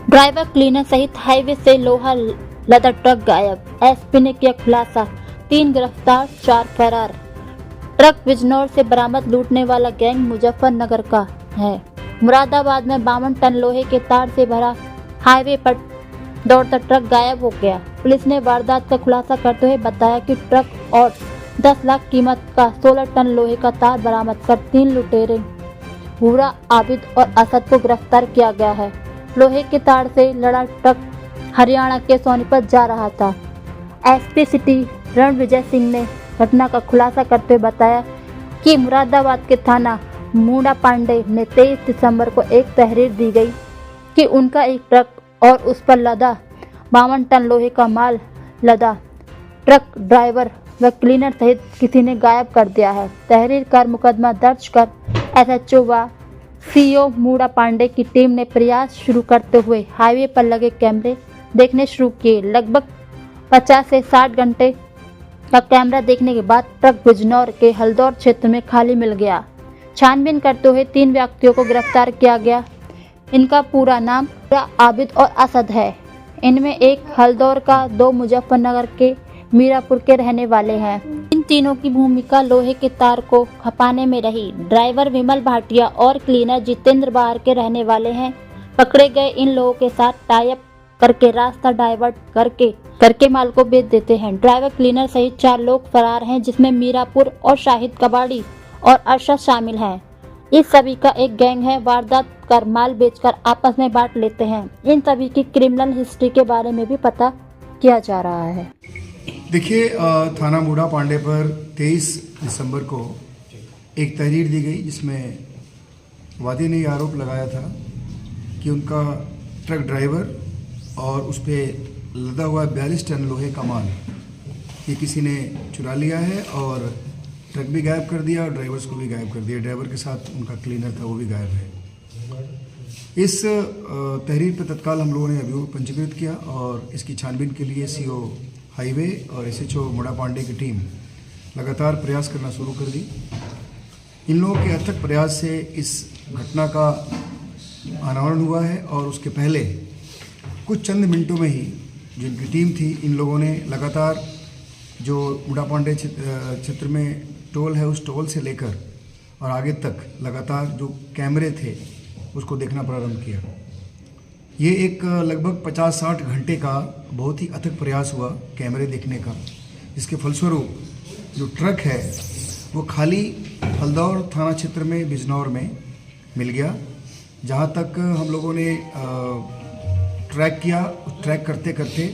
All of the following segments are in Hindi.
ड्राइवर, क्लीनर सहित हाईवे से लोहा लदा ट्रक गायब। एसपी ने किया खुलासा, 3 गिरफ्तार, 4 फरार। ट्रक बिजनौर से बरामद। लूटने वाला गैंग मुजफ्फरनगर का है। मुरादाबाद में 52 टन लोहे के तार से भरा हाईवे पर दौड़ता ट्रक गायब हो गया। पुलिस ने वारदात का खुलासा करते हुए बताया कि ट्रक और 10 लाख कीमत का 16 टन लोहे का तार बरामद कर 3 लुटेरे भूरा, आबिद और असद को गिरफ्तार किया गया है। लोहे के तार से लड़ा ट्रक हरियाणा के सोनीपत जा रहा था। एसपी सिटी रणविजय सिंह ने घटना का खुलासा करते हुए बताया कि मुरादाबाद के थाना मूड़ा पांडे ने 23 दिसंबर को एक तहरीर दी गई कि उनका एक ट्रक और उस पर लदा 52 टन लोहे का माल लदा ट्रक ड्राइवर व क्लीनर सहित किसी ने गायब कर दिया है। तहरीर कर मुकदमा दर्ज कर एसएचओ व सीओ मूड़ा पांडे की टीम ने प्रयास शुरू करते हुए हाईवे पर लगे कैमरे देखने शुरू किए। लगभग 50 से 60 घंटे का कैमरा देखने के बाद ट्रक बिजनौर के हल्दौर क्षेत्र में खाली मिल गया। छानबीन करते हुए 3 व्यक्तियों को गिरफ्तार किया गया। इनका पूरा नाम आबिद और असद है। इनमें एक हल्दौर का, 2 मुजफ्फरनगर के मीरापुर के रहने वाले हैं। इन तीनों की भूमिका लोहे के तार को खपाने में रही। ड्राइवर विमल भाटिया और क्लीनर जितेंद्र बाहर के रहने वाले हैं। पकड़े गए इन लोगों के साथ टाई अप करके रास्ता डाइवर्ट करके माल को बेच देते हैं। ड्राइवर, क्लीनर सहित 4 लोग फरार हैं, जिसमें मीरापुर और शाहिद कबाड़ी और अरशद शामिल हैं। इस सभी का एक गैंग है। वारदात कर माल बेचकर आपस में बांट लेते हैं। इन सभी की क्रिमिनल हिस्ट्री के बारे में भी पता किया जा रहा है। देखिए, थाना मूड़ा पांडे पर 23 दिसंबर को एक तहरीर दी गई, जिसमें वादी ने आरोप लगाया था कि उनका ट्रक ड्राइवर और उस पर लदा हुआ 42 टन लोहे का माल ये किसी ने चुरा लिया है और ट्रक भी गायब कर दिया और ड्राइवर्स को भी गायब कर दिया। ड्राइवर के साथ उनका क्लीनर था, वो भी गायब है। इस तहरीर पर तत्काल हम लोगों ने अभियोग पंजीकृत किया और इसकी छानबीन के लिए सीओ हाईवे और एसएचओ मूड़ा पांडे की टीम लगातार प्रयास करना शुरू कर दी। इन लोगों के अथक प्रयास से इस घटना का अनावरण हुआ है और उसके पहले कुछ चंद मिनटों में ही जिनकी टीम थी, इन लोगों ने लगातार जो मूड़ा पांडे क्षेत्र में टोल है, उस टोल से लेकर और आगे तक लगातार जो कैमरे थे उसको देखना प्रारंभ किया। ये एक लगभग 50-60 घंटे का बहुत ही अथक प्रयास हुआ कैमरे देखने का। इसके फलस्वरूप जो ट्रक है वो खाली हल्दौर थाना क्षेत्र में बिजनौर में मिल गया। जहाँ तक हम लोगों ने ट्रैक किया, ट्रैक करते करते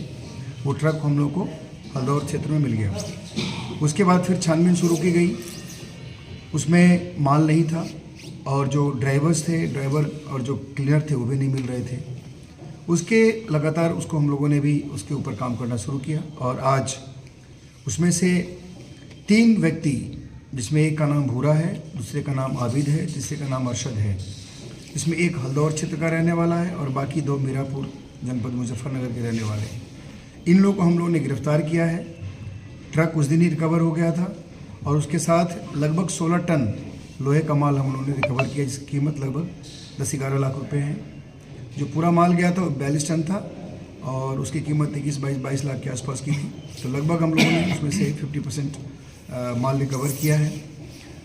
वो ट्रक हम लोग को हल्दौर क्षेत्र में मिल गया। उसके बाद फिर छानबीन शुरू की गई, उसमें माल नहीं था और जो ड्राइवर्स थे, ड्राइवर और जो क्लीनर थे वो भी नहीं मिल रहे थे। उसके लगातार उसको हम लोगों ने भी उसके ऊपर काम करना शुरू किया और आज उसमें से 3 व्यक्ति, जिसमें एक का नाम भूरा है, दूसरे का नाम आबिद है, तीसरे का नाम अरशद है। इसमें एक हल्दौर क्षेत्र का रहने वाला है और बाकी 2 मीरापुर जनपद मुजफ्फरनगर के रहने वाले हैं। इन लोगों को हम लोगों ने गिरफ्तार किया है। ट्रक उस दिन ही रिकवर हो गया था और उसके साथ लगभग 16 टन लोहे का माल हम लोगों ने रिकवर किया, जिसकी कीमत लगभग 10-11 लाख रुपए है। जो पूरा माल गया था वो 42 टन था और उसकी कीमत 21-22 लाख के आसपास की थी। तो लगभग हम लोगों ने उसमें से 50% माल रिकवर किया है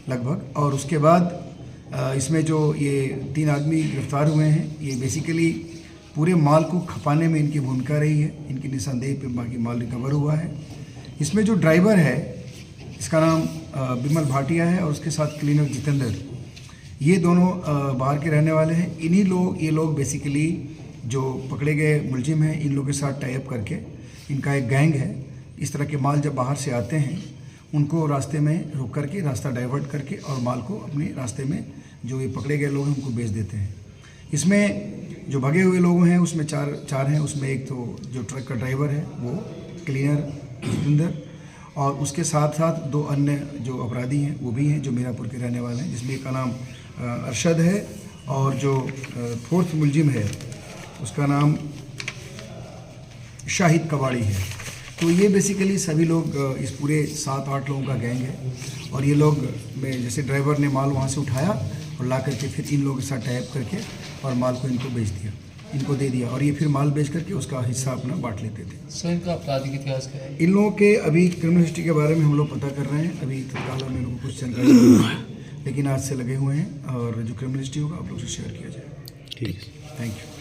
लगभग। और उसके बाद इसमें जो ये 3 आदमी गिरफ्तार हुए हैं, ये बेसिकली पूरे माल को खपाने में इनकी भूमिका रही है। इनकी निशानदेही पे बाकी माल रिकवर हुआ है। इसमें जो ड्राइवर है, इसका नाम विमल भाटिया है और उसके साथ क्लीनर जितेंद्र, ये दोनों बाहर के रहने वाले हैं। ये लोग बेसिकली जो पकड़े गए मुलजिम हैं, इन लोगों के साथ टाई अप करके इनका एक गैंग है। इस तरह के माल जब बाहर से आते हैं, उनको रास्ते में रोक करके, रास्ता डाइवर्ट करके और माल को अपने रास्ते में जो ये पकड़े गए लोग हैं उनको बेच देते हैं। इसमें जो भगे हुए लोग हैं उसमें चार हैं। उसमें एक तो जो ट्रक का ड्राइवर है वो क्लीनर जितेंद्र और उसके साथ साथ 2 अन्य जो अपराधी हैं वो भी हैं, जो मीरापुर के रहने वाले हैं, जिसमें एक का नाम अरशद है और जो 4th मुलजिम है उसका नाम शाहिद कबाड़ी है। तो ये बेसिकली सभी लोग इस पूरे 7-8 लोगों का गैंग है और ये लोग में जैसे ड्राइवर ने माल वहाँ से उठाया और ला करके फिर इन लोगों के साथ टाई अप करके और माल को इनको बेच दिया। इनको दे दिया और ये फिर माल बेच करके उसका हिस्सा अपना बांट लेते थे। सर इनका आपराधिक इतिहास क्या है? इन लोगों के अभी क्रिमिनल हिस्ट्री के बारे में हम लोग पता कर रहे हैं, अभी तत्काल हम लोगों को कुछ जानकारी नहीं है, लेकिन आज से लगे हुए हैं और जो क्रिमिनल हिस्ट्री होगा आप लोग से शेयर किया जाएगा। ठीक है, थैंक यू।